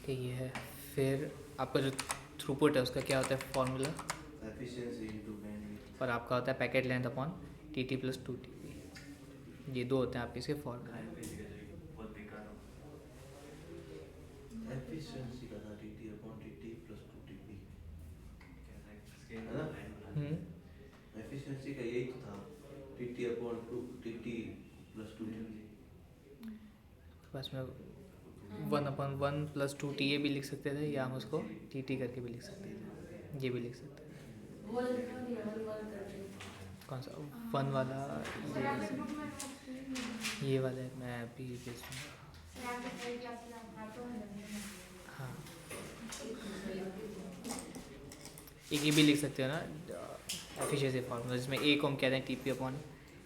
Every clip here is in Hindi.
कि ये है। फिर आपका जो थ्रूपुट है उसका क्या होता है फॉर्मूला, एफिशिएंसी इनटू बैंडविड्थ। और आपका होता है packet length upon T T plus 2 TP। ये दो होते हैं आपके इसके फॉर्मूले। बहुत बेकार हो। एफिशिएंसी का था TT upon TT plus 2 TP, है ना? एफिशिएंसी का यही तो था, TT upon 2 TT plus 2 TP. बस में 1/1 + 2 टी ए भी लिख सकते थे, या हम उसको टी टी करके भी लिख सकते थे, ये भी लिख सकते थे। कौन सा 1 वाला? ये वाला है, मैं अभी भेजूँगा। हाँ, एक ये भी लिख सकते हो ना एफिशिएंसी फार्मूला, जिसमें ए को हम कहते हैं T P upon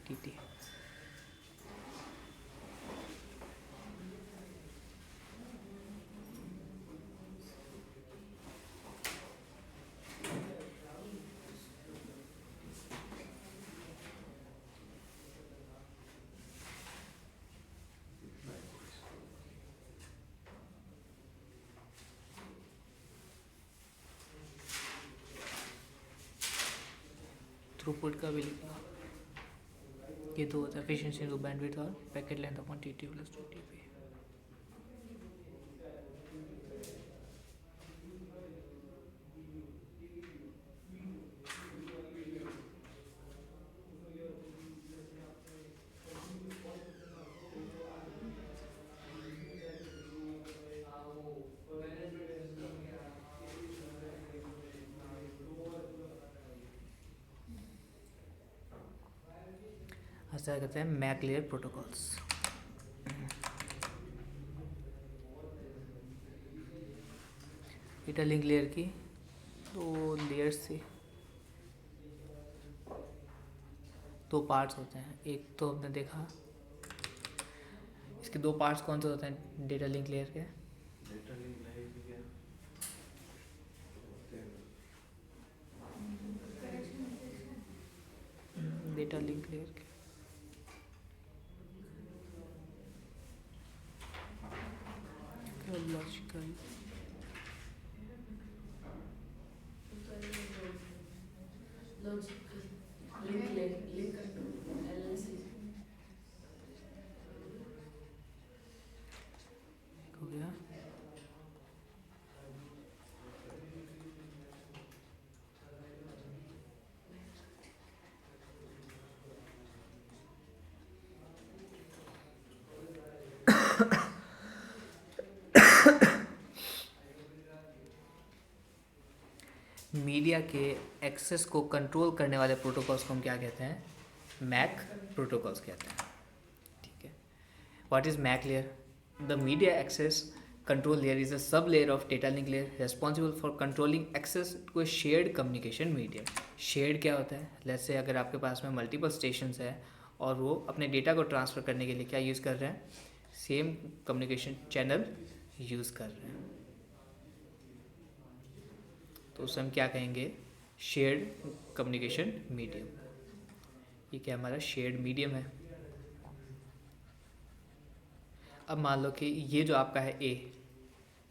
T T. Throughput का भी लिखा, ये दो होता है एफिशिएंसी इनटू बैंडविड्थ और packet length upon T T plus 2 TP। ऐसा कहते हैं MAC layer protocols. Data link layer की दो लेयर्स थी, दो पार्ट्स होते हैं। एक तो हमने देखा, इसके दो पार्ट्स कौन से होते हैं डेटा लिंक लेयर के? डेटा लिंक लाइव भी क्या होते हैं? डेटा लिंक लेयर के लॉजिकल, हो गया। मीडिया के एक्सेस को कंट्रोल करने वाले प्रोटोकॉल्स को हम क्या कहते हैं? मैक प्रोटोकॉल्स कहते हैं। ठीक है, what is MAC layer? The media access control layer is a sub layer of data link layer responsible for controlling access to a shared communication medium। shared क्या होता है? लेट्स से अगर आपके पास में मल्टीपल स्टेशंस है और वो अपने डेटा को ट्रांसफ़र करने के लिए क्या यूज़ कर रहे हैं? सेम कम्युनिकेशन चैनल यूज़ कर रहे हैं, तो उसे हम क्या कहेंगे? Shared communication medium. ये क्या हमारा शेयर्ड मीडियम है। अब मान लो कि ये जो आपका है ए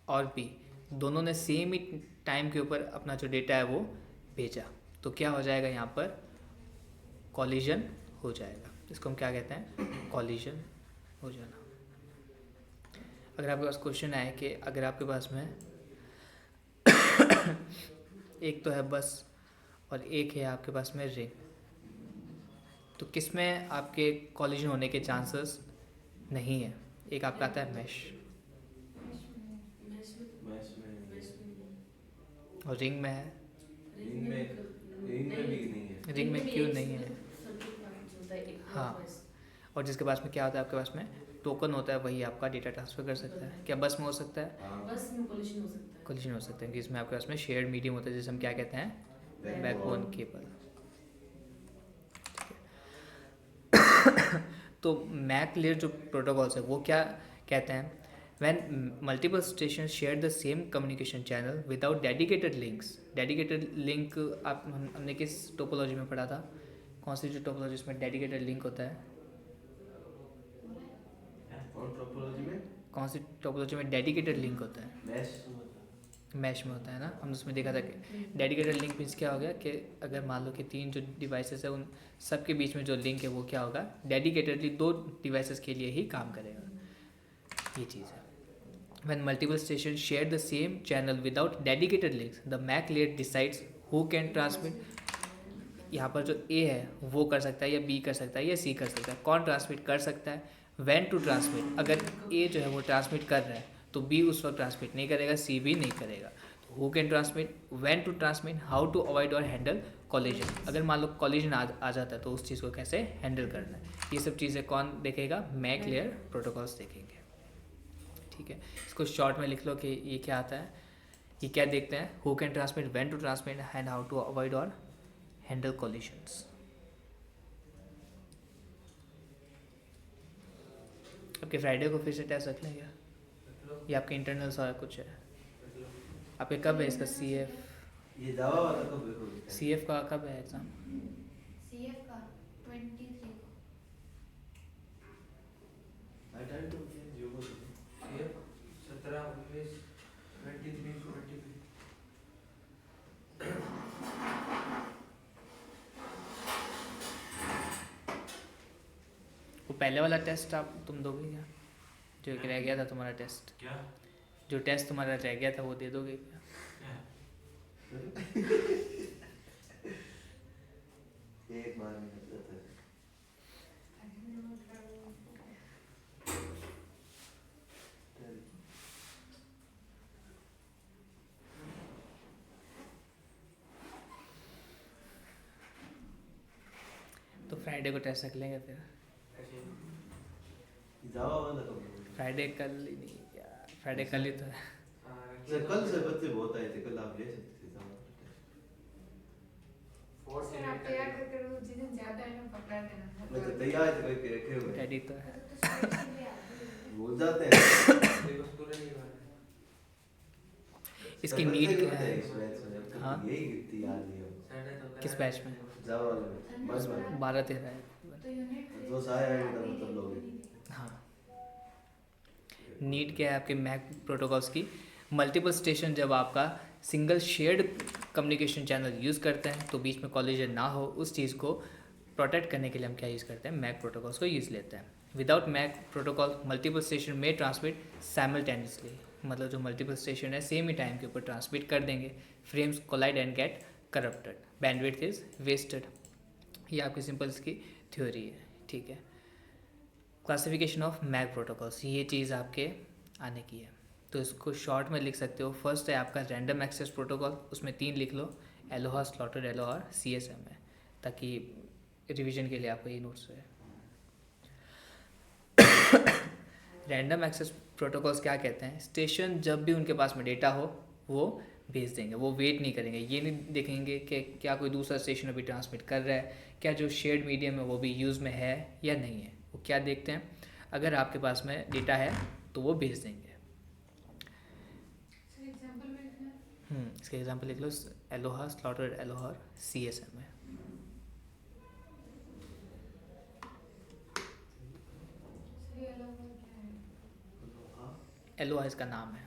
और बी, दोनों ने सेम ही टाइम के ऊपर अपना जो डेटा है वो भेजा, तो क्या हो जाएगा? यहाँ पर कॉलिजन हो जाएगा। इसको हम क्या कहते हैं? कॉलिजन हो जाना। अगर आपके पास क्वेश्चन आए कि अगर आपके पास में एक तो है बस और एक है आपके पास में रिंग, तो किस में आपके कॉलिजन होने के चांसेस नहीं है? एक आपका आता है मैश, और रिंग में है। रिंग में भी नहीं है। रिंग में क्यों नहीं है? हाँ, और जिसके पास में क्या होता है? आपके पास में टोकन होता है, वही आपका डेटा ट्रांसफ़र कर सकता है। क्या बस में हो सकता है? बस में कोलिशन हो सकता है। कोलिजन हो सकता है कि इसमें आपके पास में शेयर्ड मीडियम होता है, जिसे हम क्या कहते हैं? Backbone cable. तो मैक लेयर जो प्रोटोकॉल्स है वो क्या कहते हैं? When multiple station share the same communication channel without dedicated links. Dedicated link आप हमने किस टोपोलॉजी में पढ़ा था? कौन सी जो टोपोलॉजी इसमें डेडिकेटेड लिंक होता है? कौन टोपोलॉजी में? कौन सी टोपोलॉजी में डेडिकेटेड लिंक होता है? मैश मैश में होता है ना, हमने उसमें देखा था कि डेडिकेटेड लिंक मीन्स क्या हो गया कि अगर मान लो कि 3 जो डिवाइसेस है उन सब के बीच में जो लिंक है वो क्या होगा, डेडिकेटेडली 2 डिवाइसेस के लिए ही काम करेगा, ये चीज़ है। When multiple stations share the same channel without dedicated links, the MAC layer decides who can transmit. यहाँ पर जो A है वो कर सकता है या B कर सकता है या C कर सकता है, कौन ट्रांसमिट कर सकता है, when to transmit. अगर A जो है वो ट्रांसमिट कर रहा है तो B उस वक्त ट्रांसमिट नहीं करेगा, C भी नहीं करेगा. तो who can transmit, when to transmit, how to avoid or handle collision. अगर मान लो collision आ जाता है तो उस चीज़ को कैसे हैंडल करना है, ये सब चीज़ें कौन देखेगा, MAC लेयर प्रोटोकॉल्स देखेंगे. ठीक है, इसको शॉर्ट में लिख लो कि ये क्या आता है, ये क्या देखते हैं, who can transmit, when to transmit and how to avoid और हैंडल कॉलिशंस. आपके फ्राइडे को फिर से टेस्ट रख लें क्या, ये आपके इंटरनल्स और कुछ है आपके, कब है इसका CF? ये जावा वाला कब है? CF का कब है एग्ज़ाम? CF का 23 को. आई टाइम टू जो को ये 17 19 23 23. वो पहले वाला टेस्ट तुम दोगे क्या, जो एक रह गया था तुम्हारा टेस्ट, क्या जो टेस्ट तुम्हारा रह गया था वो दे दोगे क्या? एक बार में कर देता है. तो फ्राइडे को टेस्ट रख लेंगे फिर. जावा वाला कब है? फ्राइडे कल ही नहीं यार, फ्राइडे कल ही तो है. सर कल से बच्चे बहुत आए थे, कल आप ले सकते थे जावा. सर आप तैयार करके रखो, जिस दिन ज्यादा है ना पकड़ा देना. मैं तो तैयार करके रखे हुए हैं. रेडी तो है. तो स्पेशल भी आती है. भूल जाते हैं. इसकी सर, नीड बच्चे क्या होते हैं है? इस बैच में, अब तक हाँ. यही गिरती याद नहीं है. किस बैच में? जावा वाले में बस में 12-13 है. तो यूनिट जो सारे आएंगे तब मतलब लोग. हाँ. नीड क्या है आपके मैक प्रोटोकॉल्स की, मल्टीपल स्टेशन जब आपका single shared communication channel use करते हैं तो बीच में कॉलिजन ना हो, उस चीज़ को प्रोटेक्ट करने के लिए हम क्या यूज़ करते हैं, मैक प्रोटोकॉल्स को यूज़ लेते हैं. Without MAC protocol multiple station में ट्रांसमिट साइमल्टेनियसली, मतलब जो मल्टीपल स्टेशन है सेम ही टाइम के ऊपर ट्रांसमिट कर देंगे. Frames collide and get corrupted, bandwidth is wasted. ये आपकी सिंपल इसकी थ्योरी है. ठीक है, क्लासिफिकेशन ऑफ मैक प्रोटोकॉल्स, ये चीज़ आपके आने की है तो इसको शॉर्ट में लिख सकते हो. फर्स्ट है आपका रैंडम एक्सेस प्रोटोकॉल, उसमें 3 लिख लो, एलोहा, स्लॉटेड एलोहा और CSM है, ताकि रिवीजन के लिए आपको ये नोट्स है. रैंडम एक्सेस प्रोटोकॉल्स क्या कहते हैं, स्टेशन जब भी उनके पास में डेटा हो वो भेज देंगे, वो वेट नहीं करेंगे, ये नहीं देखेंगे कि क्या कोई दूसरा स्टेशन अभी ट्रांसमिट कर रहा है, क्या जो शेयर्ड मीडियम है वो भी यूज़ में है या नहीं है. वो क्या देखते हैं, अगर आपके पास में डेटा है तो वो भेज देंगे. सर एग्जांपल में लिखना. इसके एग्जांपल लिख लो, एलोहा, स्लॉटेड एलोहा और CSM है. सर ये अलग अलग क्या है? हाँ एलोहा इसका नाम है.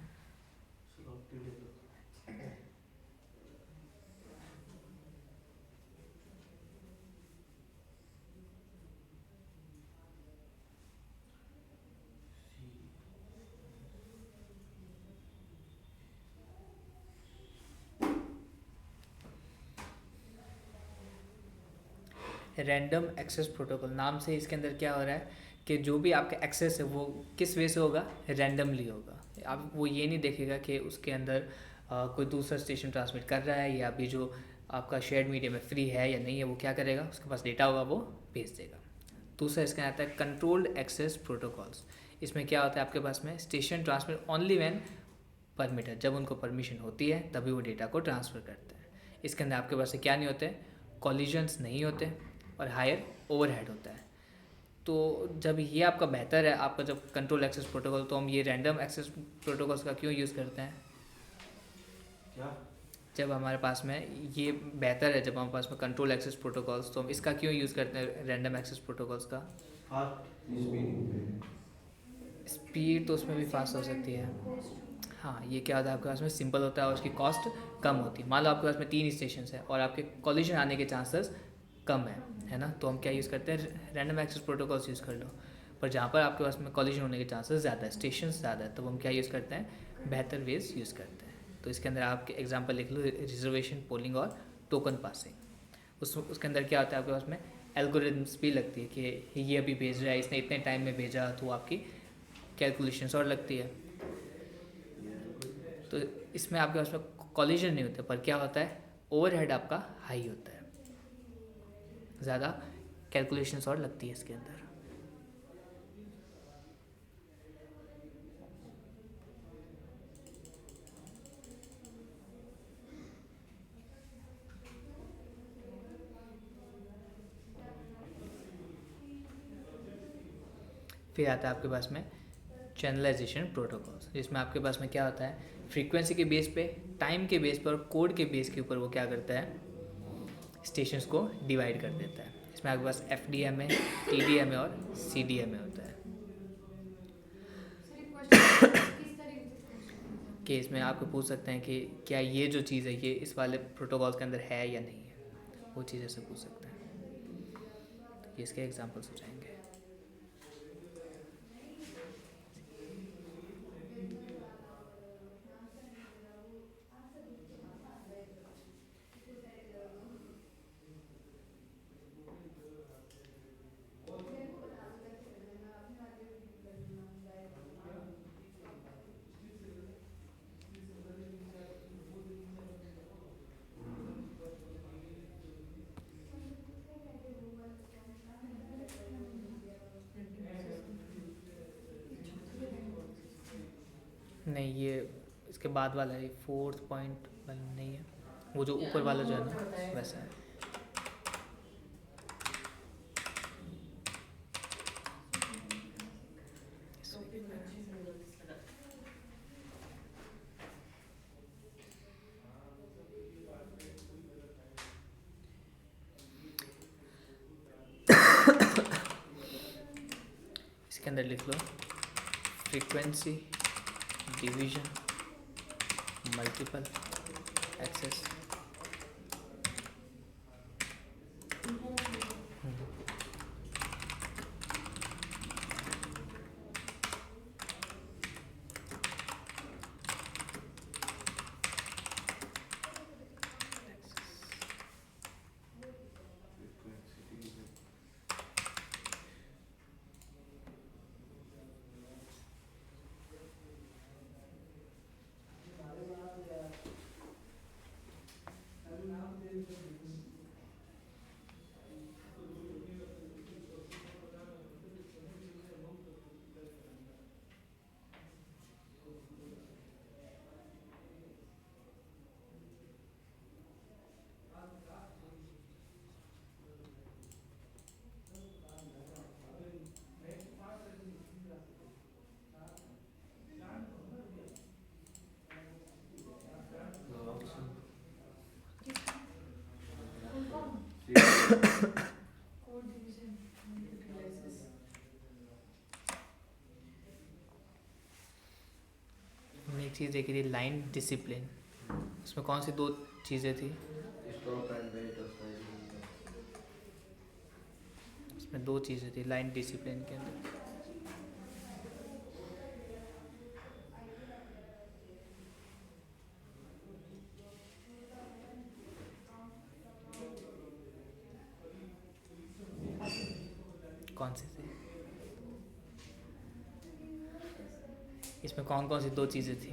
रैंडम एक्सेस प्रोटोकॉल, नाम से इसके अंदर क्या हो रहा है कि जो भी आपका एक्सेस है वो किस वे से होगा, रैंडमली होगा. आप वो ये नहीं देखेगा कि उसके अंदर कोई दूसरा स्टेशन ट्रांसमिट कर रहा है या अभी जो आपका शेयर्ड मीडिया में फ्री है या नहीं है, वो क्या करेगा, उसके पास डेटा होगा वो भेज देगा. दूसरा इसका आता है कंट्रोल्ड एक्सेस प्रोटोकॉल्स. इसमें क्या होता है आपके पास में, station transmit only when permitted, जब उनको परमिशन होती है तभी वो डेटा को ट्रांसफ़र करते हैं. इसके अंदर आपके पास से क्या नहीं होते, कॉलिजन्स नहीं होते और हायर ओवरहेड होता है. तो जब ये आपका बेहतर है, आपका जब कंट्रोल एक्सेस प्रोटोकॉल, तो हम ये रैंडम एक्सेस प्रोटोकॉल्स का क्यों यूज़ करते हैं, क्या जब हमारे पास में ये बेहतर है, जब हमारे पास में कंट्रोल एक्सेस प्रोटोकॉल्स, तो हम इसका क्यों यूज़ करते हैं रैंडम एक्सेस प्रोटोकॉल्स का. फास्ट स्पीड स्पीड तो उसमें भी फास्ट हो सकती है। हाँ, ये क्या होता है, आपके पास में सिंपल होता है और उसकी कॉस्ट कम होती है। मान लो आपके पास में 3 स्टेशन है और आपके कॉलिजन आने के चांसेस कम है ना, तो हम क्या यूज़ करते हैं, रैंडम एक्सेस प्रोटोकॉल्स यूज़ कर लो। पर जहाँ पर आपके पास में कॉलिजन होने के चांसेस ज़्यादा है, स्टेशन ज़्यादा है, तो हम क्या यूज़ करते हैं, बेहतर वेज यूज़ करते हैं। तो इसके अंदर आपके एग्जाम्पल लिख लो, रिजर्वेशन, पोलिंग और टोकन पासिंग। उसके अंदर क्या होता है, आपके पास में एल्गोरिथम्स भी लगती है कि ये अभी भेज रहा है, इसने इतने टाइम में भेजा, तो आपकी कैलकुलेशंस और लगती है। तो इसमें आपके पास में कॉलिजन नहीं होता, पर क्या होता है, ओवरहेड आपका हाई होता है, ज़्यादा कैलकुलेशंस और लगती है इसके अंदर। फिर आता है आपके पास में चैनलाइजेशन प्रोटोकॉल्स, जिसमें आपके पास में क्या होता है, फ्रीक्वेंसी के बेस पे, टाइम के बेस पर और कोड के बेस के ऊपर वो क्या करता है, स्टेशंस को डिवाइड कर देता है। इसमें आपके पास FDMA, TDMA और CDMA होता है। सर ये क्वेश्चन किस तरीके से पूछते कि इसमें आपको पूछ सकते हैं कि क्या ये जो चीज़ है ये इस वाले प्रोटोकॉल्स के अंदर है या नहीं है, वो चीज़ ऐसे पूछ सकते हैं। तो ये इसके एग्जांपल्स हो जाएंगे। नहीं, ये इसके बाद वाला है, 4th पॉइंट वाला नहीं है, वो जो ऊपर वाला जो है ना वैसा है। इसके अंदर लिख लो, frequency division multiple access. Code division multiplexes. हमने एक चीज़ देखी थी, लाइन डिसिप्लिन। उसमें कौन सी 2 चीज़ें थी, स्टॉप एंड वेट और साइड। उसमें 2 चीज़ें थी लाइन डिसिप्लिन के अंदर। कौन सी थी, इसमें कौन कौन सी 2 चीज़ें थी,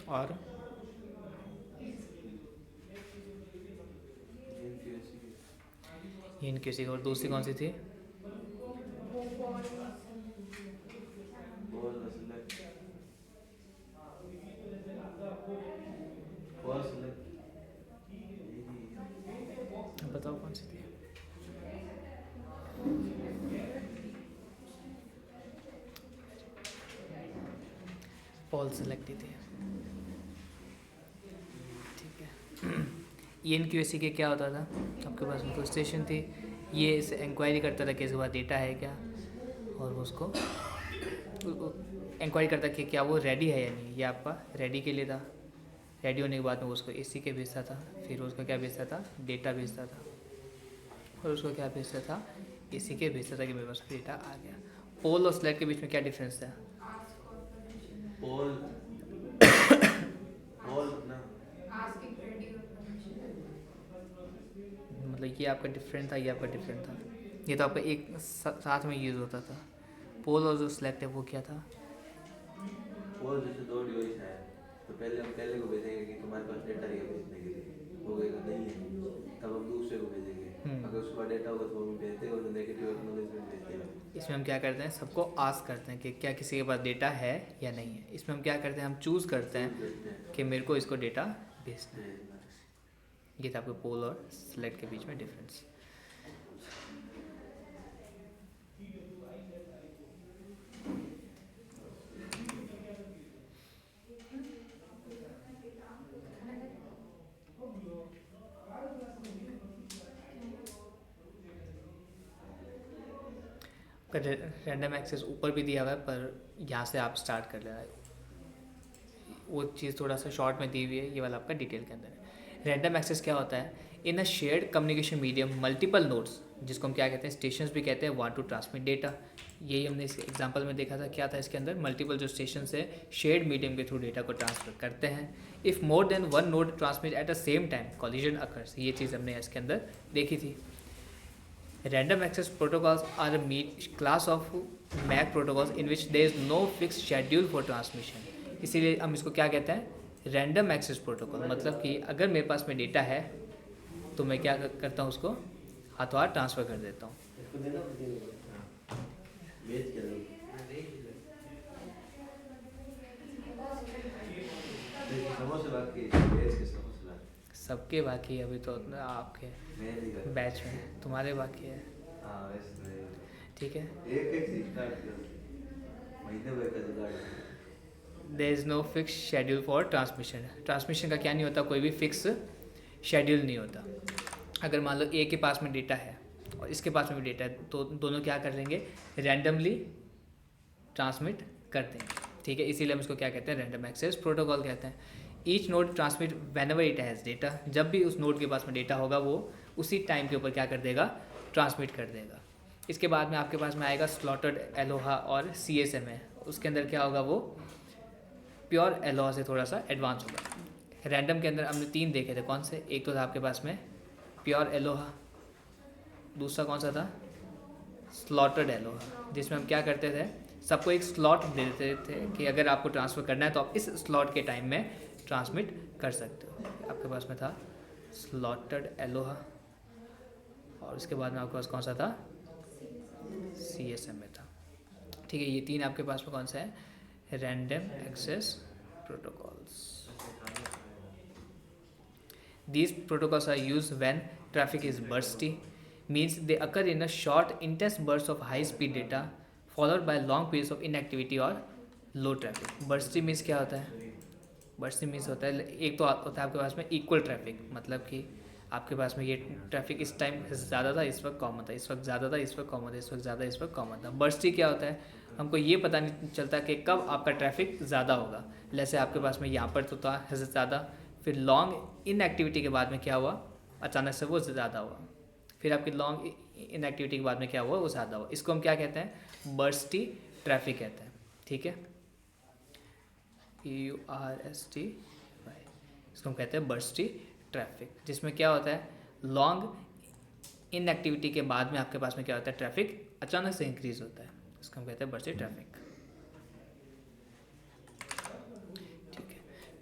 और इनक्यूसी, और दूसरी कौन सी थी, बॉल सेलेक्ट बॉल सेलेक्ट बताओ कौन सी थी। पॉल सेलेक्ट ही थी, ठीक है। ENQSC के क्या होता था, आपके पास में कोई स्टेशन थी, ये इसे इंक्वायरी करता था कि इसके पास डेटा है क्या, और वो उसको इंक्वायरी करता कि क्या वो रेडी है या नहीं। ये आपका रेडी के लिए था। रेडी होने के बाद में वो उसको AC के भेजता था, फिर उसको क्या भेजता था, डेटा भेजता था, और उसको क्या भेजता था, AC के भेजता था कि मेरे पास डेटा आ गया। पोल और स्लेट के बीच में क्या डिफरेंस था? आस्क और परमिशन, पोल पोल ना आस्किंग रेडी और परमिशन। मतलब ये आपका डिफरेंट था, ये आपका डिफरेंट था। ये तो आपका एक साथ में यूज़ होता था। पोल और जो सेलेक्ट है वो क्या था? पोल जैसे दो डिवाइस है, तो पहले को भेजेंगे कि तुम्हारे पास डेटा है भेजने के लिए, वो कहेगा नहीं है, तब हम दूसरे को भेजेंगे। अगर उसके पास डेटा होगा तो वो भेजते हैं, और नेगेटिव एक्नॉलेजमेंट भेजते हैं। इसमें हम क्या करते हैं, सबको आस्क करते हैं कि क्या किसी के पास डेटा है या नहीं है। इसमें हम क्या करते हैं, हम चूज़ करते हैं कि मेरे को इसको डेटा भेजना है। ये था आपके पोल और सेलेक्ट के बीच में डिफरेंस। रैंडम एक्सेस ऊपर भी दिया हुआ है, पर यहाँ से आप स्टार्ट कर लेना। वो चीज़ थोड़ा सा शॉर्ट में दी हुई है, ये वाला आपका डिटेल के अंदर है। रैंडम एक्सेस क्या होता है? In a shared communication medium multiple nodes, जिसको हम क्या कहते हैं, स्टेशंस भी कहते हैं, वांट टू ट्रांसमिट डेटा। यही हमने इस एग्जांपल में देखा था। क्या था इसके अंदर? मल्टीपल जो स्टेशन है शेयर्ड मीडियम के थ्रू डेटा को ट्रांसफर करते हैं। If more than one node transmit at the same time collision occurs. ये चीज़ हमने इसके अंदर देखी थी। Random access protocols are class of MAC protocols in which there is no fix schedule for transmission. इसीलिए हम इसको क्या कहते हैं, रैंडम एक्सेस प्रोटोकॉल। मतलब कि अगर मेरे पास में डेटा है तो मैं क्या करता हूँ, उसको हाथों हाथ ट्रांसफ़र कर देता हूँ। इसको देना भेज के दो। समोसे बात की, भेज के समोसे ला। सबके बाकी है, अभी तो आपके मैं नहीं कर बैच में, तुम्हारे बाकी है। हाँ वैसे ठीक है। एक से स्टार्ट कर, महीने भर का जुगाड़। There is no fix schedule for transmission. Transmission का क्या नहीं होता, कोई भी फिक्स शेड्यूल नहीं होता। अगर मान लो ए के पास में डेटा है और इसके पास में भी डेटा है, तो दोनों क्या कर लेंगे, रैंडमली ट्रांसमिट कर देंगे। ठीक है, इसीलिए हम इसको क्या कहते हैं, रैंडम एक्सेस प्रोटोकॉल कहते हैं। Each node transmit whenever it has data. जब भी उस नोड के पास में डेटा होगा वो उसी टाइम के ऊपर क्या कर देगा, ट्रांसमिट कर देगा। इसके बाद में आपके पास में आएगा स्लॉटेड एलोहा और CSM है। उसके अंदर क्या होगा, वो प्योर एलोहा से थोड़ा सा एडवांस होगा। रैंडम के अंदर हमने 3 देखे थे, कौन से? एक तो था आपके पास में प्योर एलोहा, दूसरा कौन सा था, स्लॉटेड एलोहा, जिसमें हम क्या करते थे, सबको एक स्लॉट दे देते थे कि अगर आपको ट्रांसफ़र करना है तो आप इस स्लॉट के टाइम में ट्रांसमिट कर सकते हो। आपके पास में था स्लॉटेड एलोहा, और उसके बाद में आपके पास कौन सा था, CSM में था। ठीक है, ये 3 आपके पास में कौन सा है, random access protocols. These protocols are used when traffic is bursty, means they occur in a short, intense bursts of high-speed data followed by long periods of inactivity or low traffic. Bursty means क्या होता है? Bursty means होता है, एक तो होता है आपके पास में इक्वल ट्रैफिक, मतलब कि आपके पास में ये ट्रैफिक इस टाइम ज़्यादा था, इस वक्त कम था, इस वक्त ज़्यादा था, इस वक्त कम था, इस वक्त ज़्यादा, इस वक्त कम था। बर्स्टी क्या होता है, हमको ये पता नहीं चलता कि कब आपका ट्रैफिक ज़्यादा होगा। जैसे आपके पास में यहाँ पर तो था ज़्यादा, फिर लॉन्ग इनएक्टिविटी के बाद में क्या हुआ, अचानक से वो ज़्यादा हुआ, फिर आपकी लॉन्ग इनएक्टिविटी के बाद में क्या हुआ, वो ज़्यादा हुआ। इसको हम क्या कहते हैं, बर्स्टी ट्रैफिक कहते हैं। ठीक है, URSTY, इसको हम कहते हैं बर्स्टी ट्रैफिक, जिसमें क्या होता है, लॉन्ग इनएक्टिविटी के बाद में आपके पास में क्या होता है, ट्रैफिक अचानक से इंक्रीज होता है, इसको हम कहते हैं बर्स्टी traffic.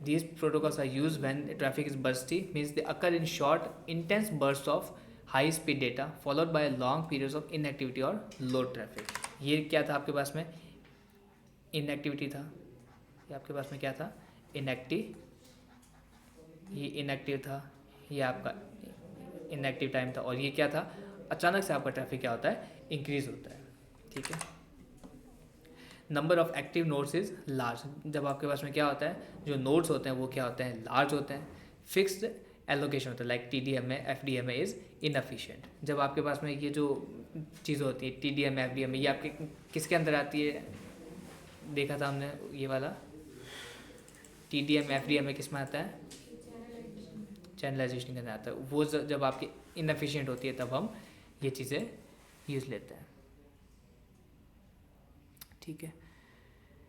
These protocols are used when traffic is bursty, means they occur in short, intense bursts of high-speed data followed by long periods of inactivity or low traffic. ये क्या था आपके पास में, inactivity था, ये आपके पास में क्या था, inactive, ये inactive था, ये आपका inactive टाइम था, और ये क्या था, अचानक से आपका ट्रैफिक क्या होता है, इंक्रीज होता है। ठीक है, number of active nodes is large. जब आपके पास में क्या होता है, जो नोड्स होते हैं वो क्या होते हैं, लार्ज होते हैं। फिक्स्ड एलोकेशन होता है, like TDMA FDMA is inefficient. जब आपके पास में ये जो चीज़ होती है TDMA FDMA, ये आपके किसके अंदर आती है? देखा था हमने ये वाला TDMA FDMA किस में आता है? चैनलाइजेशन के अंदर आता है। वो जब आपकी इनएफिशिएंट होती है तब हम ये चीज़ें यूज़ लेते हैं, ठीक है।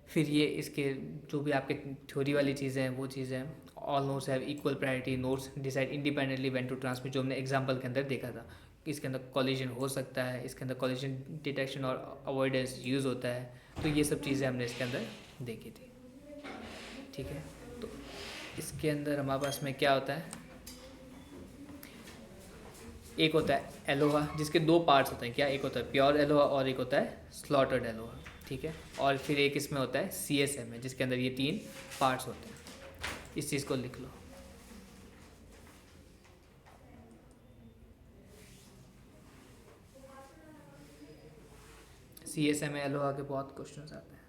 फिर ये इसके जो भी आपके थ्योरी वाली चीज़ें हैं वो चीज़ें, all nodes have equal priority, nodes decide independently when to transmit, जो हमने एग्जांपल के अंदर देखा था। इसके अंदर कॉलिजन हो सकता है, इसके अंदर कॉलिजन डिटेक्शन और अवॉइडेंस यूज़ होता है, तो ये सब चीज़ें हमने इसके अंदर देखी थी, ठीक है। तो इसके अंदर हमारे पास में क्या होता है, एक होता है एलोहा जिसके दो पार्ट्स होते हैं, क्या, एक होता है प्योर एलोहा और एक होता है स्लॉटर्ड एलोहा, ठीक है। और फिर एक इसमें होता है CSMA जिसके अंदर ये 3 पार्ट्स होते हैं। इस चीज़ को लिख लो। CSMA एलोहा के बहुत क्वेश्चंस आते हैं।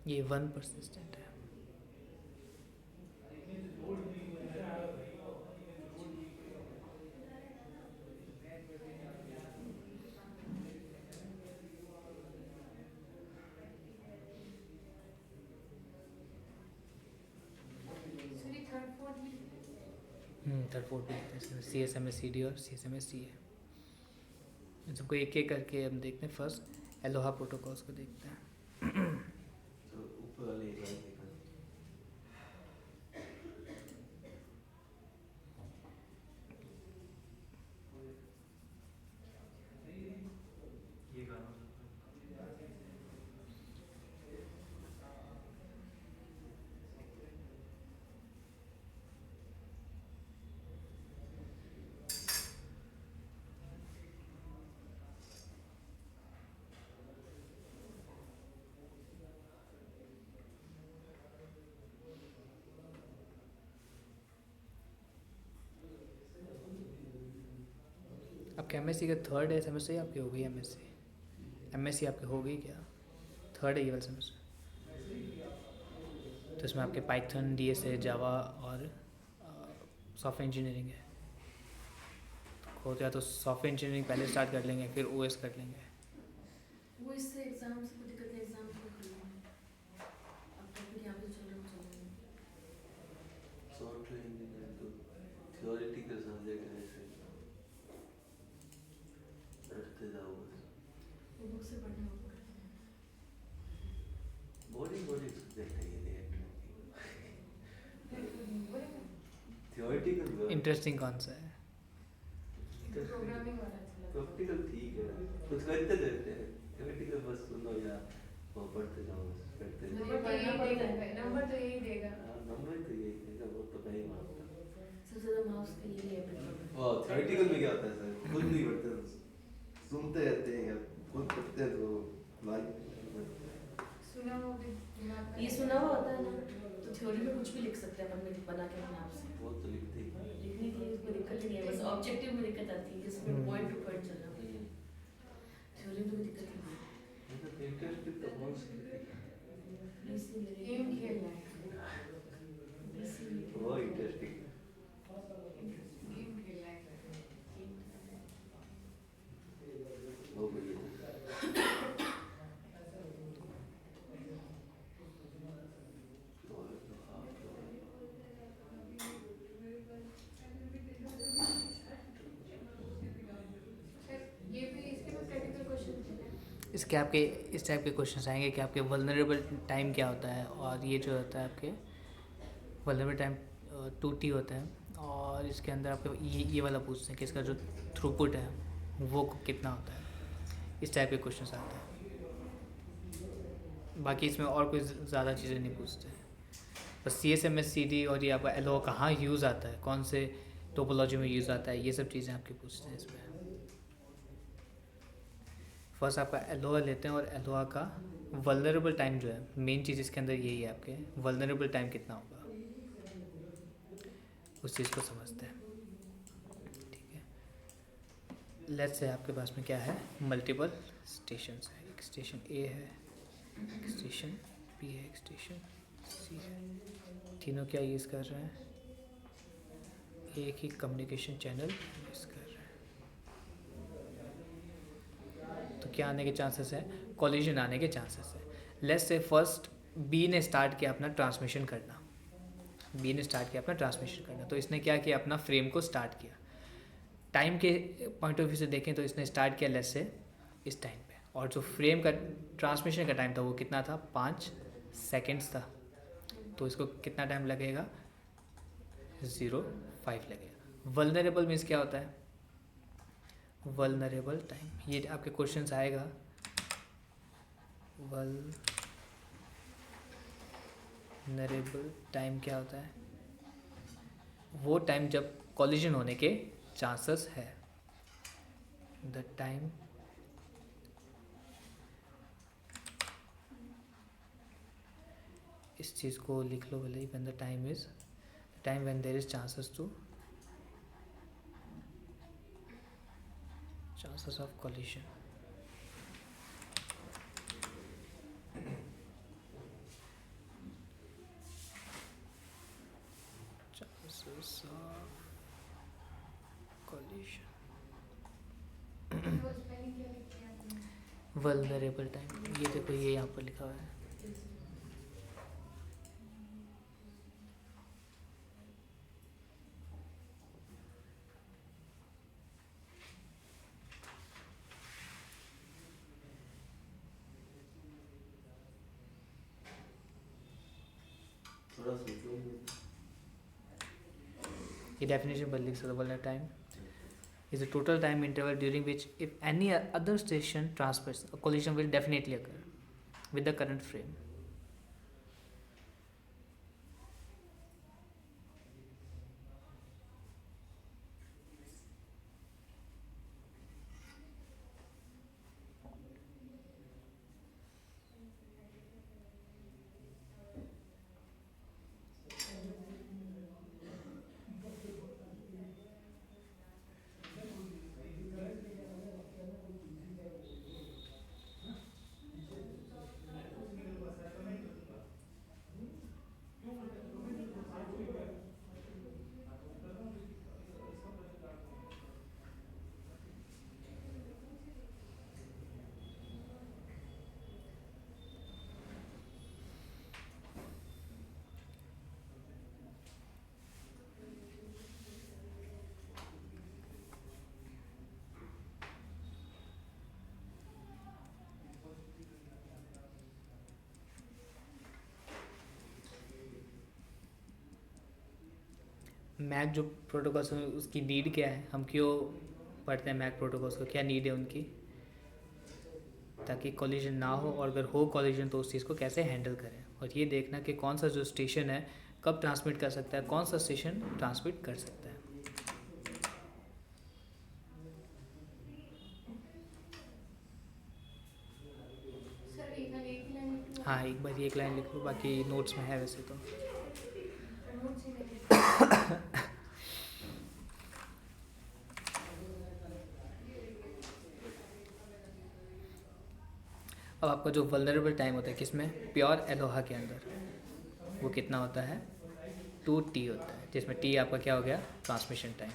ये 1 परसिस्टेंट है। सॉरी थर्ड फोर्थ भी थर्ड फोर्थ भी लिखते हैं, CSMA CD और CSMA CA। इन सबको एक एक करके हम देखते हैं। फर्स्ट एलोहा प्रोटोकॉल्स को देखते हैं। तो ऊपर वाले एक लाइन देखा ये गाना आपके MSc का थर्ड है सेमेस्टर या आपकी हो गई MSc आपकी हो गई क्या? थर्ड है ये वाला सेमेस्टर। तो इसमें आपके पाइथन, DS है, जावा और सॉफ्टवेयर इंजीनियरिंग है। हो गया तो सॉफ्टवेयर इंजीनियरिंग पहले स्टार्ट कर लेंगे, फिर OS कर लेंगे। वो इससे एग्जाम से कोई दिक्कत नहीं, एग्जाम को कर लेंगे। अब टॉपिक यहाँ पे चल रहा है। सॉफ्टवेयर इंजीनियर तो थियोरेटिकल समझेगा ऐसे रटते जाओ बस। वो बुक से पढ़ना होगा। बोरिंग सब्जेक्ट है ये थियोरेटिकल इंटरेस्टिंग कौन सा है? प्रोग्रामिंग वाला अच्छा लगता प्रैक्टिकल ठीक है, कुछ करते रहते हैं। थियोरेटिकल बस सुनो या वो पढ़ते जाओ बस, करते है। जाओ। नंबर तो यही देगा। नंबर तो यही है, वो तो नहीं मानता। सबसे ज़्यादा मार्क्स के लिए है पेपर। वो थियोरेटिकल में क्या होता है सर, खुद नहीं पढ़ते, सुनते रहते हैं या खुद पढ़ते हैं तो लाइक सुना हो दिमाग में। ये सुना हुआ होता है ना, तो थ्योरी में कुछ भी लिख सकते हैं अपन बना के अपने आप से। वो तो लिखते ही हैं। लिखने की कोई दिक्कत नहीं है, बस ऑब्जेक्टिव में दिक्कत आती है जिसमें पॉइंट टू पॉइंट चलना पड़ेगा। थ्योरी में कोई दिक्कत नहीं है। मतलब इंटरेस्ट तो बहुत इसीलिए गेम खेलना है। बहुत इंटरेस्टिंग गेम खेलना है। हो गई ये भी इसके में प्रैक्टिकल क्वेश्चन थे। इसके आपके इस टाइप के क्वेश्चंस आएंगे कि आपके वल्नरेबल टाइम क्या होता है, और ये जो होता है आपके वल्नरेबल टाइम 2T होता है, और इसके अंदर आपके ये वाला पूछते हैं कि इसका जो थ्रूपुट है वो कितना होता है। इस टाइप के क्वेश्चंस आते हैं। बाकी इसमें और कोई ज़्यादा चीज़ें नहीं पूछते, बस CSMA CD और ये आपका एलो कहाँ यूज़ आता है, कौन से टोपोलॉजी में यूज़ आता है, ये सब चीज़ें आपके पूछते हैं इसमें। फर्स्ट आपका एलोहा लेते हैं और एलोहा का वल्नरेबल टाइम जो है, मेन चीज़ इसके अंदर यही है, आपके वल्नरेबल टाइम कितना होगा उस चीज़ को समझते हैं। ठीक है, लेट्स से आपके पास में क्या है, मल्टीपल स्टेशन है। एक स्टेशन ए है, एक स्टेशन बी है, एक स्टेशन सी है। तीनों क्या यूज़ कर रहे हैं, एक ही कम्युनिकेशन चैनल यूज़ कर रहे हैं। तो क्या आने के चांसेस है, कॉलिजन आने के चांसेस है। लेट्स से फर्स्ट बी ने स्टार्ट किया अपना ट्रांसमिशन करना, तो इसने क्या किया, अपना फ्रेम को स्टार्ट किया। टाइम के पॉइंट ऑफ व्यू से देखें तो इसने स्टार्ट किया लेट्स से इस टाइम पे, और जो फ्रेम का ट्रांसमिशन का टाइम था वो कितना था, 5 सेकेंड्स था। तो इसको कितना टाइम लगेगा, 0.5 लगेगा। वल्नरेबल मीन्स क्या होता है, वल्नरेबल टाइम, ये आपके क्वेश्चंस आएगा। वल्नरेबल टाइम क्या होता है, वो टाइम जब कॉलिजन होने के चांसेस है। द टाइम इस चीज़ को लिख लो भले ही, when the time is time when there is chances of collision. Chances of collision, वो स्पेलिंग क्या लिखी है आपने? वल्नरेबल टाइम, ये देखो ये यहाँ पर लिखा हुआ है। थोड़ा सोचो। ये डेफिनेशन बदल सकते, vulnerable time is the total time interval during which if any other station transmits, a collision will definitely occur with the current frame. MAC जो प्रोटोकॉल्स हैं उसकी नीड क्या है, हम क्यों पढ़ते हैं मैक प्रोटोकॉल्स को, क्या नीड है उनकी, ताकि कॉलिजन ना हो, और अगर हो कॉलिजन तो उस चीज़ को कैसे हैंडल करें, और ये देखना कि कौन सा जो स्टेशन है कब ट्रांसमिट कर सकता है, कौन सा स्टेशन ट्रांसमिट कर सकता है। सर एक लाइन लिख लो। हाँ एक बार एक लाइन लिख लो, बाकी नोट्स में है वैसे तो। नोट से लेके अब आपका जो वल्नरेबल टाइम होता है किसमें, प्योर एलोहा के अंदर, वो कितना होता है, 2t होता है, जिसमें t आपका क्या हो गया, transmission time.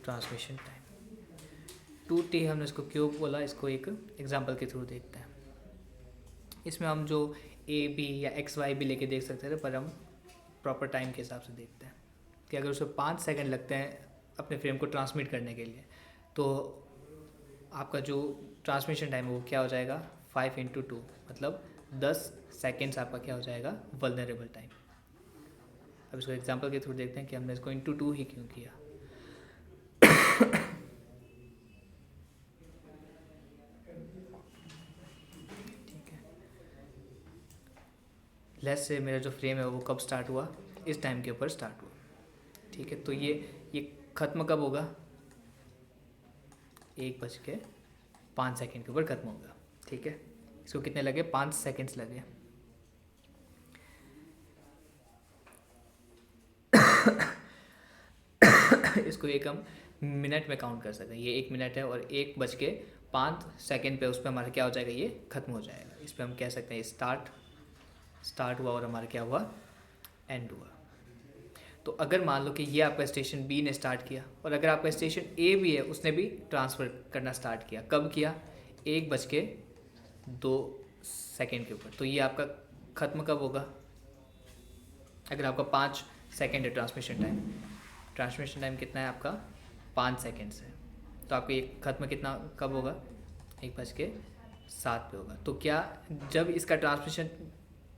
Transmission time 2t, हमने इसको क्यों बोला, इसको एक एग्जांपल के थ्रू देखते हैं। इसमें हम जो a b या x y भी लेके देख सकते थे, पर हम प्रॉपर टाइम के हिसाब से देखते हैं कि अगर उसे 5 सेकंड लगते हैं अपने फ्रेम को ट्रांसमिट करने के लिए, तो आपका जो ट्रांसमिशन टाइम है वो क्या हो जाएगा, 5 × 2, मतलब 10 सेकेंड्स आपका क्या हो जाएगा, वल्नरेबल टाइम। अब इसको एग्जांपल के थ्रू देखते हैं कि हमने इसको × 2 ही क्यों किया। ठीक है, लेस से मेरा जो फ्रेम है वो कब स्टार्ट हुआ, इस टाइम के ऊपर स्टार्ट हुआ, ठीक है। तो ये ख़त्म कब होगा, 1:05 के ऊपर ख़त्म होगा, ठीक है। इसको कितने लगे, 5 सेकेंड्स लगे। इसको एक हम मिनट में काउंट कर सकते हैं, ये 1 मिनट है और 1:05 पे उस पर हमारा क्या हो जाएगा, ये ख़त्म हो जाएगा। इस पर हम कह सकते हैं स्टार्ट हुआ और हमारा क्या हुआ, एंड हुआ। तो अगर मान लो कि ये आपका स्टेशन बी ने स्टार्ट किया और अगर आपका स्टेशन ए भी है, उसने भी ट्रांसफ़र करना स्टार्ट किया, कब किया, 1:02 के ऊपर, तो ये आपका ख़त्म कब होगा, अगर आपका 5 सेकेंड है ट्रांसमिशन टाइम कितना है आपका, 5 सेकेंड्स है, तो आपका ये ख़त्म कितना कब होगा, 1:07 पे होगा। तो क्या जब इसका ट्रांसमिशन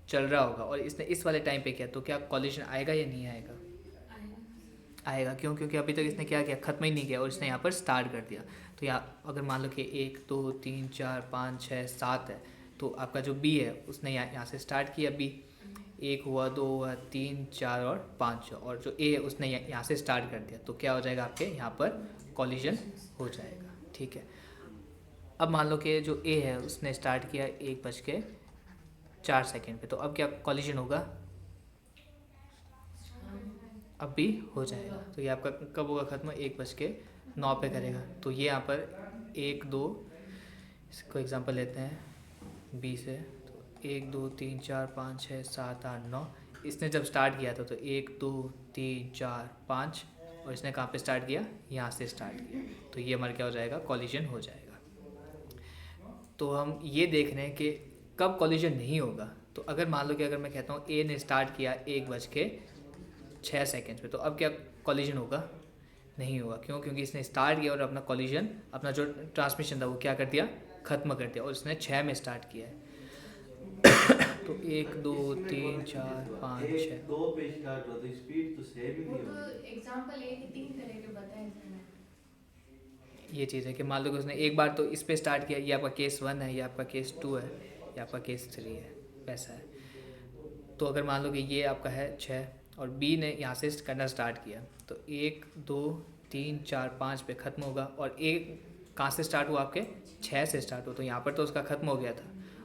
चल रहा होगा और इसने इस वाले टाइम पे किया, तो क्या कॉलिजन आएगा या नहीं आएगा, आएगा। क्यों, क्योंकि अभी तक इसने क्या किया, ख़त्म ही नहीं किया और इसने यहाँ पर स्टार्ट कर दिया। तो यहाँ अगर मान लो कि 1 2 3 4 5 6 7 है, तो आपका जो बी है उसने यहाँ से स्टार्ट किया, बी 1 हुआ, 2 हुआ, 3 4 और 5, और जो ए है उसने यहाँ से स्टार्ट कर दिया, तो क्या हो जाएगा, आपके यहाँ पर कॉलिजन हो जाएगा, ठीक है। अब मान लो कि जो ए है उसने स्टार्ट किया 1:04 पे, तो अब क्या कॉलिजन होगा, अब भी हो जाएगा। तो ये आपका कब होगा ख़त्म, 1:09 पे करेगा। तो ये यहाँ पर 1 2, इसको एग्जांपल लेते हैं बी से, तो 1 2 3 4 5 6 7 8 9, इसने जब स्टार्ट किया था तो 1 2 3 4 5, और इसने कहाँ पे स्टार्ट किया, यहाँ से स्टार्ट किया, तो ये हमारा क्या हो जाएगा, कॉलिजन हो जाएगा। तो हम ये देख रहे हैं कि कब कॉलिजन नहीं होगा। तो अगर मान लो कि अगर मैं कहता हूँ ए ने स्टार्ट किया 1:06 पे, तो अब क्या कॉलिजन होगा, नहीं होगा। क्यों, क्योंकि इसने स्टार्ट किया और अपना कॉलिजन, अपना जो ट्रांसमिशन था वो क्या कर दिया, ख़त्म कर दिया, और इसने 6 में स्टार्ट किया है। तो 1 2 3 4 5 6 2 पे स्टार्ट हुआ तो स्पीड तो सेम ही वो नहीं तो होगी। एग्जांपल 1 3 तरह के बताए थे मैंने। ये चीज़ है कि मान लो कि उसने एक बार तो इस पे स्टार्ट किया, ये आपका केस 1 है, ये आपका केस 2 है, ये आपका केस 3 है, वैसा है। तो अगर मान लो कि ये आपका है 6 और बी ने यहाँ से करना स्टार्ट किया, तो 1 2 3 4 5 पे ख़त्म होगा, और एक कहाँ से स्टार्ट हुआ, आपके 6 से स्टार्ट हुआ, तो यहाँ पर तो उसका ख़त्म हो गया था,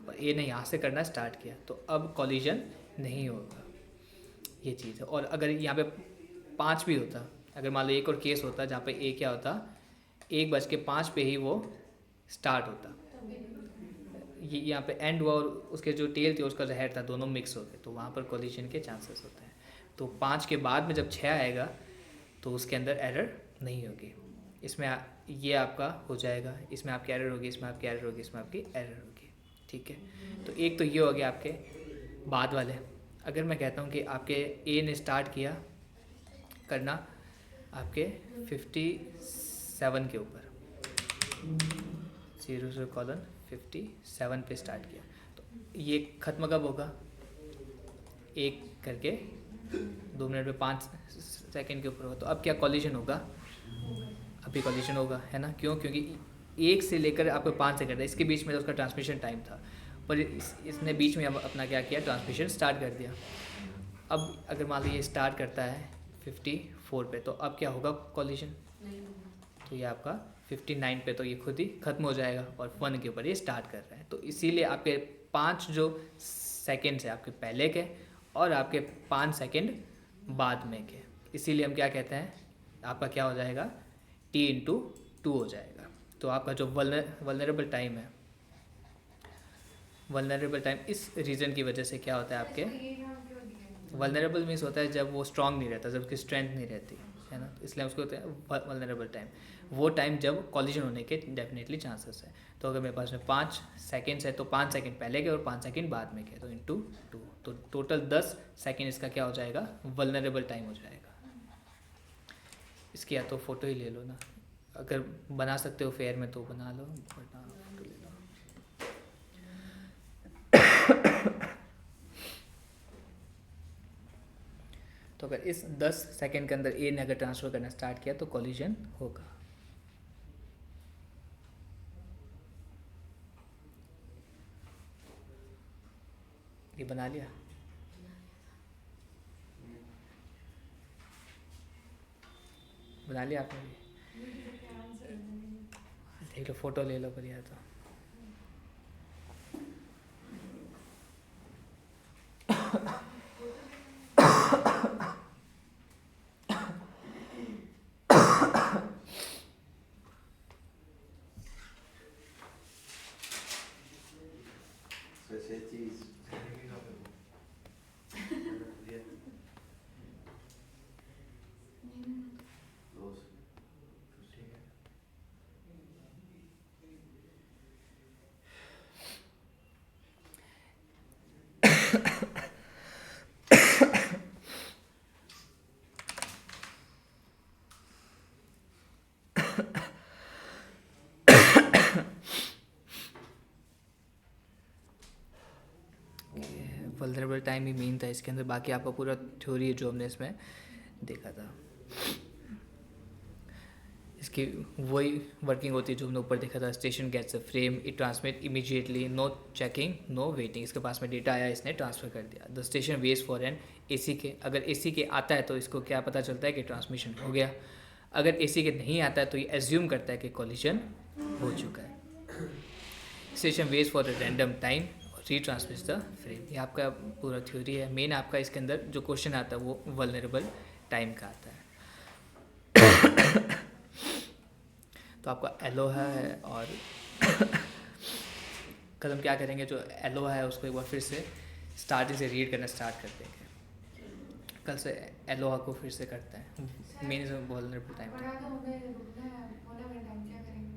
और ए ने यहाँ से करना स्टार्ट किया, तो अब कॉलिजन नहीं होगा, ये चीज़ है। और अगर यहाँ पे 5 भी होता, अगर मान लो एक और केस होता जहाँ पे ए क्या होता, 1:05 पे ही वो स्टार्ट होता, ये यहाँ पे एंड हुआ और उसके जो टेल थे उसका जहर था, दोनों मिक्स हो गए, तो वहाँ पर कॉलिजन के चांसेस होते हैं। तो 5 के बाद में जब 6 आएगा तो उसके अंदर एरर नहीं होगी, इसमें ये आपका हो जाएगा, इसमें आपकी एरर होगी, इसमें आपकी एरर होगी, इसमें आपकी एरर होगी, ठीक है। तो एक तो ये हो गया आपके बाद वाले। अगर मैं कहता हूँ कि आपके ए ने स्टार्ट किया करना आपके 57 के ऊपर, 0:57 पे स्टार्ट किया, तो ये ख़त्म कब होगा, 1 करके 2 मिनट में 5 सेकेंड के ऊपर होगा, तो अब क्या कॉलिजन होगा, अभी कॉलिजन होगा, है ना। क्यों, क्योंकि 1 से लेकर आपको 5 सेकेंड है, इसके बीच में तो उसका ट्रांसमिशन टाइम था, पर इसने बीच में अपना क्या किया, ट्रांसमिशन स्टार्ट कर दिया। अब अगर मान लो ये स्टार्ट करता है 54 पे, तो अब क्या होगा कॉलिजन, तो ये आपका 59 पे तो ये खुद ही ख़त्म हो जाएगा, और 1 के ऊपर ये स्टार्ट कर रहे हैं। तो इसीलिए आपके 5 जो सेकेंड्स हैं आपके पहले के, और आपके 5 सेकेंड बाद में के, इसीलिए हम क्या कहते हैं, आपका क्या हो जाएगा, T/2 हो जाएगा। तो आपका जो वल्नरेबल टाइम है, वल्नरेबल टाइम इस रीज़न की वजह से क्या होता है आपके, अच्छा, ये नाम क्यों दिया है? वल्नरेबल मीन्स होता है जब वो स्ट्रांग नहीं रहता, जब उसकी स्ट्रेंथ नहीं रहती है ना, तो इसलिए उसको होता है वल्नरेबल टाइम, वो टाइम जब कॉलिजन होने के डेफिनेटली चांसेस है। तो अगर मेरे पास में 5 सेकेंड्स है तो 5 सेकेंड पहले के और 5 सेकेंड बाद में के, तो × 2, तो टोटल 10 सेकेंड इसका क्या हो जाएगा, वल्नरेबल टाइम हो जाएगा। इसकी या तो फ़ोटो ही ले लो ना, अगर बना सकते हो फेयर में तो बना लो, वरना फोटो ले लो। तो अगर इस 10 सेकेंड के अंदर ए ने अगर ट्रांसफ़र करना स्टार्ट किया तो कॉलिजन होगा। ये बना लिया। बना लिया आपने भी? वीडियो के आंसर नहीं देख लो, फोटो ले लो बढ़िया तो। वैसे चीज करेंगे कहाँ पे वो? ये दोस्त ठीक है। वल्नरेबल टाइम ही मेन था इसके अंदर, बाकी आपका पूरा थ्योरी है जो हमने इसमें देखा था। इसकी वही वर्किंग होती है जो हमने ऊपर देखा था। Station gets a frame, it transmit immediately, no checking no waiting. इसके पास में डेटा आया, इसने ट्रांसफ़र कर दिया। The station waits for an A C K, अगर एसी के आता है तो इसको क्या पता चलता है कि ट्रांसमिशन हो गया। अगर एसी के नहीं आता है तो ये एज्यूम करता है कि कॉलिजन हो चुका है। Station waits for a random time, retransmits the frame. ये आपका पूरा थ्योरी है। मेन आपका इसके अंदर जो क्वेश्चन आता है वो वल्नरेबल टाइम का आता है। तो आपका एलोहा है, और कल हम क्या करेंगे, जो एलोहा है उसको एक बार फिर से स्टार्टिंग से रीड करना स्टार्ट कर देंगे। कल से एलोहा को फिर से करते हैं। मेन इसमें वल्नरेबल टाइम पढ़ा तो हमें रुकना है, होने वाला टाइम क्या करेंगे?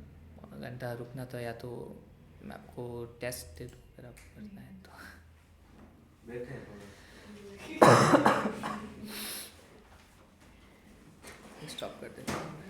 घंटा रुकना तो, या तो मैं आपको टेस्ट दे दूँ अगर आपको करना है तो। बैठे हैं स्टॉप कर देते हैं।